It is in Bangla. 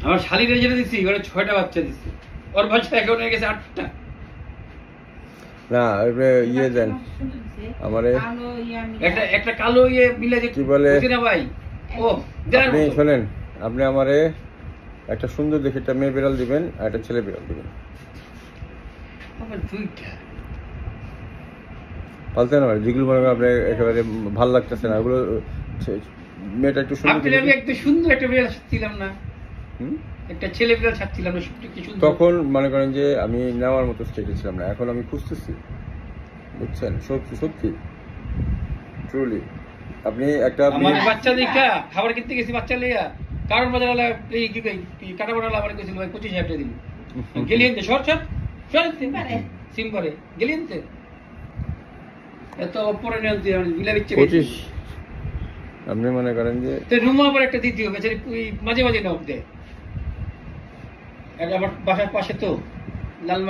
আমার শালিরে যেটা দিচ্ছি ওরা 6টা বাচ্চা দিচ্ছি, ওর বাচ্চা এখন হয়ে গেছে 8টা। না ইয়ে দেন আমারে একটা কালো ইয়ে মিলে যে কি বলে না ভাই, ও আপনি শোনেন, আপনি আমারে একটা সুন্দর দেখে একটা মেয়ে বিড়াল দিবেন আর একটা ছেলে বিড়াল দিবেন। আমার দুইটা পালতে না ভাই, যেগুলো মনে করেন আপনার একেবারে ভালো লাগতেছে না ওগুলো মেয়েটা একটু সুন্দর। আমি একটা সুন্দর একটা বিড়াল ছাড়ছিলাম না, একটা ছেলে বিড়াল ছাড়ছিলাম না, তখন মনে করেন যে আমি নেওয়ার মতো স্টেজে ছিলাম না, এখন আমি খুঁজতেছি, বুঝছেন? সত্যি সত্যি ট্রুলি আপনি একটা বাচ্চা দেখা খাবার কিনতে গেছি, বাচ্চা লেগা কারণ বাজার কি কাটা বানালা আমার কইছিল ভাই 25,000 টাকা দিন, গেলি আনতে সর সর সর সিম করে গেলি আনতে এত পরে নিয়ন্ত্রণ আমি বিলা বিচ্ছে 25 আপনি মনে করেন যে রুমা আবার একটা দ্বিতীয় বেচারি মাঝে মাঝে নক দেয়, আমার বাসার পাশে তো লাল